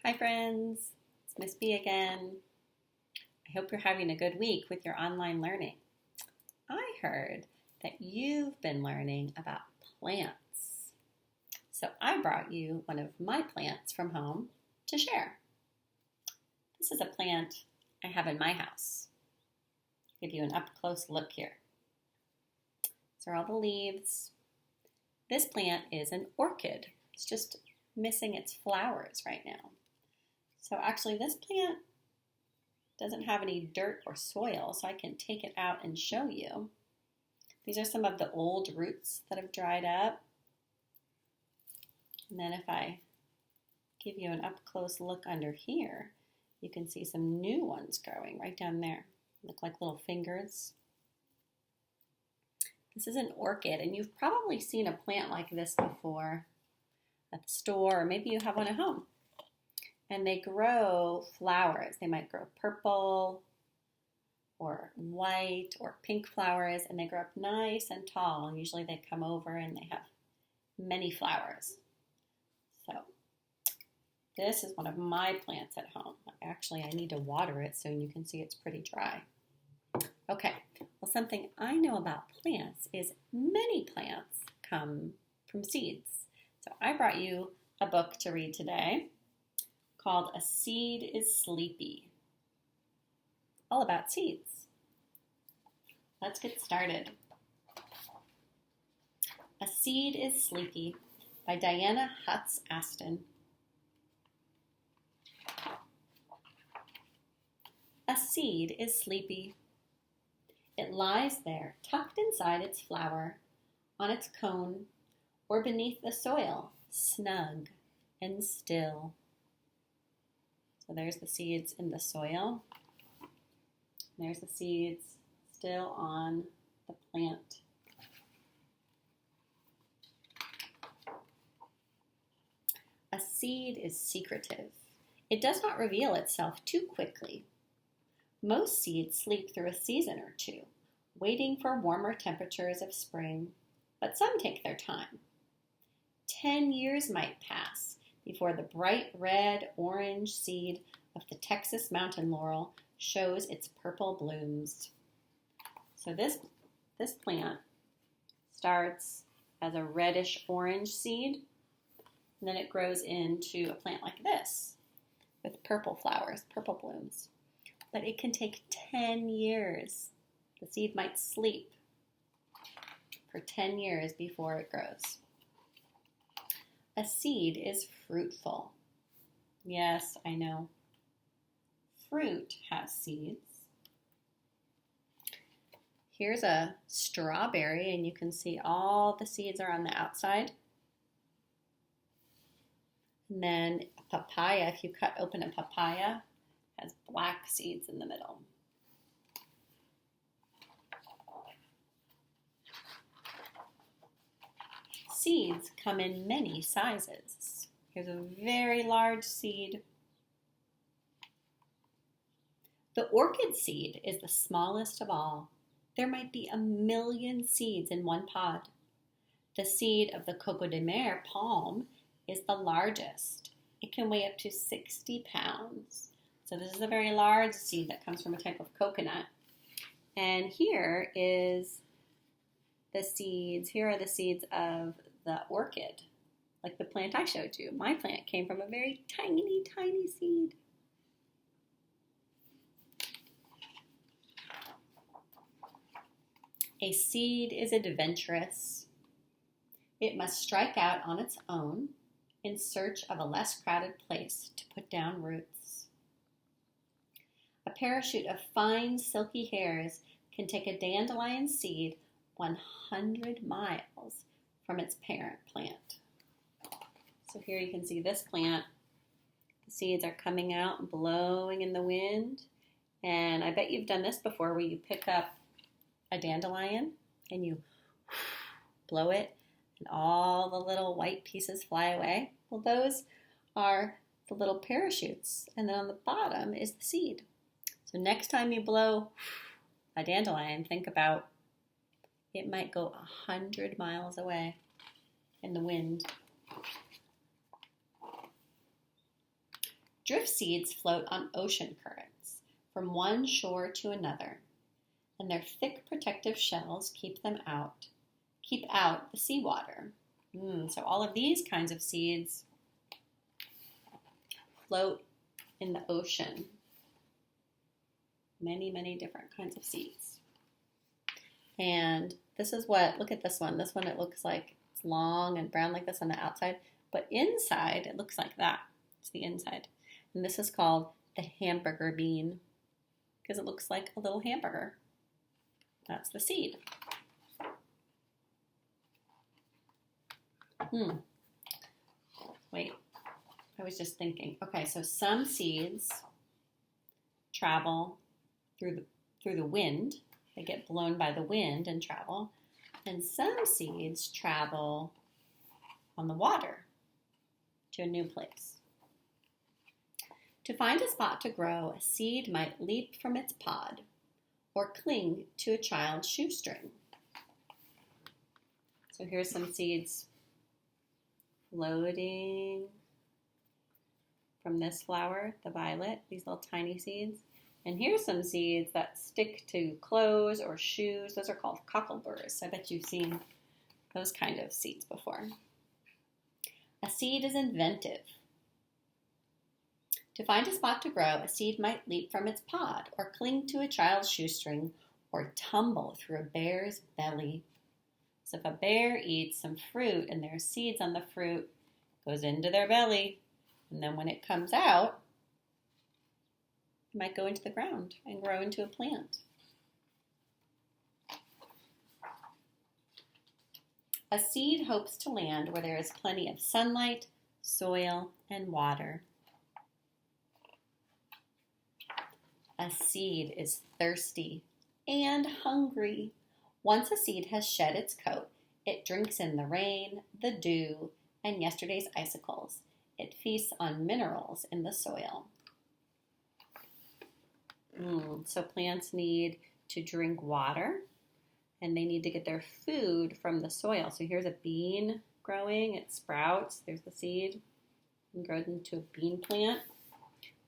Hi friends, it's Miss B again. I hope you're having a good week with your online learning. I heard that you've been learning about plants. So I brought you one of my plants from home to share. This is a plant I have in my house. I'll give you an up-close look here. These are all the leaves. This plant is an orchid. It's just missing its flowers right now. So actually this plant doesn't have any dirt or soil, so I can take it out and show you. These are some of the old roots that have dried up. And then if I give you an up-close look under here, you can see some new ones growing right down there. Look like little fingers. This is an orchid, and you've probably seen a plant like this before at the store, or maybe you have one at home. And they grow flowers. They might grow purple or white or pink flowers, and they grow up nice and tall. And usually they come over and they have many flowers. So this is one of my plants at home. Actually, I need to water it so you can see it's pretty dry. Okay, well, something I know about plants is many plants come from seeds. So I brought you a book to read today called A Seed is Sleepy, all about seeds. Let's get started. A Seed is Sleepy by Diana Hutz Aston. A seed is sleepy. It lies there, tucked inside its flower, on its cone, or beneath the soil, snug and still. So there's the seeds in the soil. There's the seeds still on the plant. A seed is secretive. It does not reveal itself too quickly. Most seeds sleep through a season or two, waiting for warmer temperatures of spring, but some take their time. 10 years might pass before the bright red-orange seed of the Texas mountain laurel shows its purple blooms. So this plant starts as a reddish-orange seed, and then it grows into a plant like this with purple flowers, purple blooms. But it can take 10 years. The seed might sleep for 10 years before it grows. A seed is fruitful. Yes, I know. Fruit has seeds. Here's a strawberry, and you can see all the seeds are on the outside. And then a papaya, if you cut open a papaya, has black seeds in the middle. Seeds come in many sizes. Here's a very large seed. The orchid seed is the smallest of all. There might be 1,000,000 seeds in one pod. The seed of the coco de mer palm is the largest. It can weigh up to 60 pounds. So this is a very large seed that comes from a type of coconut. And here is the seeds. Here are the seeds of the orchid, like the plant I showed you. My plant came from a very tiny, tiny seed. A seed is adventurous. It must strike out on its own in search of a less crowded place to put down roots. A parachute of fine, silky hairs can take a dandelion seed 100 miles from its parent plant. So here you can see this plant. The seeds are coming out and blowing in the wind. And I bet you've done this before, where you pick up a dandelion and you blow it and all the little white pieces fly away. Well, those are the little parachutes. And then on the bottom is the seed. So next time you blow a dandelion, think about it might go 100 miles away in the wind. Drift seeds float on ocean currents from one shore to another, and their thick protective shells keep out the seawater. So all of these kinds of seeds float in the ocean. Many, many different kinds of seeds. And this is look at this one. This one, it looks like it's long and brown like this on the outside, but inside it looks like that. It's the inside. And this is called the hamburger bean because it looks like a little hamburger. That's the seed. Wait, I was just thinking. Okay, so some seeds travel through the wind. They get blown by the wind and travel. And some seeds travel on the water to a new place. To find a spot to grow, a seed might leap from its pod or cling to a child's shoestring. So here's some seeds floating from this flower, the violet, these little tiny seeds. And here's some seeds that stick to clothes or shoes. Those are called cockleburs. I bet you've seen those kind of seeds before. A seed is inventive. To find a spot to grow, a seed might leap from its pod or cling to a child's shoestring or tumble through a bear's belly. So if a bear eats some fruit and there's seeds on the fruit, it goes into their belly. And then when it comes out, it might go into the ground and grow into a plant. A seed hopes to land where there is plenty of sunlight, soil, and water. A seed is thirsty and hungry. Once a seed has shed its coat, it drinks in the rain, the dew, and yesterday's icicles. It feasts on minerals in the soil. So plants need to drink water, and they need to get their food from the soil. So here's a bean growing. It sprouts. There's the seed and grows into a bean plant.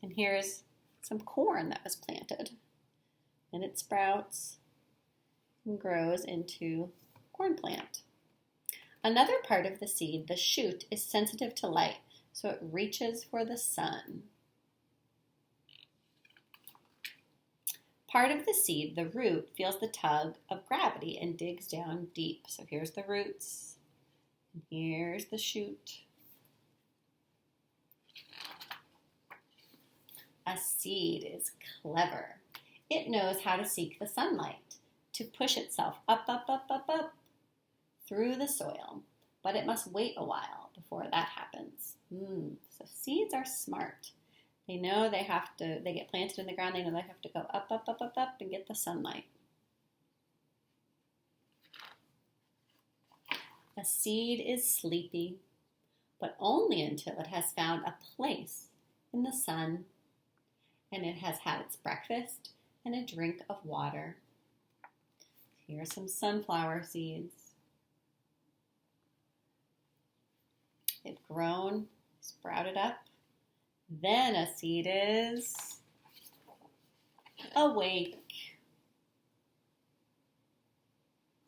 And here's some corn that was planted. And it sprouts and grows into a corn plant. Another part of the seed, the shoot, is sensitive to light, so it reaches for the sun. Part of the seed, the root, feels the tug of gravity and digs down deep. So here's the roots, and here's the shoot. A seed is clever. It knows how to seek the sunlight, to push itself up through the soil. But it must wait a while before that happens. So seeds are smart. They know they get planted in the ground, they know they have to go up and get the sunlight. A seed is sleepy, but only until it has found a place in the sun and it has had its breakfast and a drink of water. Here are some sunflower seeds. They've grown, sprouted up. Then a seed is awake.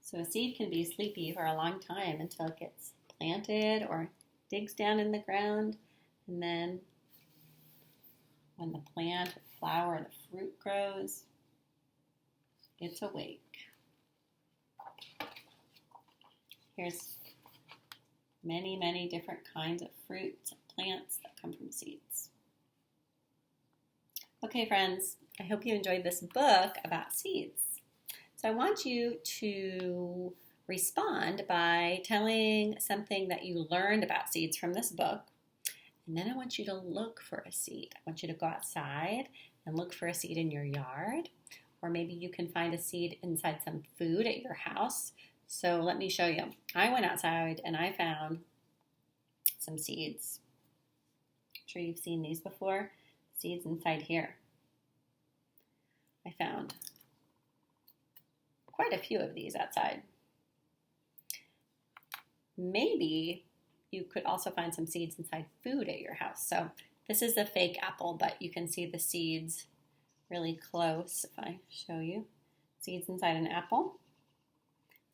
So a seed can be sleepy for a long time until it gets planted or digs down in the ground. And then when the plant, the flower, or the fruit grows, it's awake. Here's many, many different kinds of fruits and plants that come from seeds. Okay, friends, I hope you enjoyed this book about seeds. So I want you to respond by telling something that you learned about seeds from this book. And then I want you to look for a seed. I want you to go outside and look for a seed in your yard. Or maybe you can find a seed inside some food at your house. So let me show you. I went outside and I found some seeds. I'm sure you've seen these before. Seeds inside here. I found quite a few of these outside. Maybe you could also find some seeds inside food at your house. So This is a fake apple, but you can see the seeds really close if I show you. Seeds inside an apple.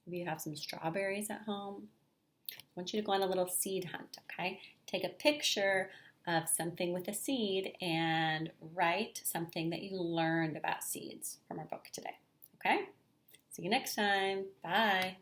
Maybe you have some strawberries at home. I want you to go on a little seed hunt, okay? Take a picture of something with a seed and write something that you learned about seeds from our book today, okay? See you next time. Bye.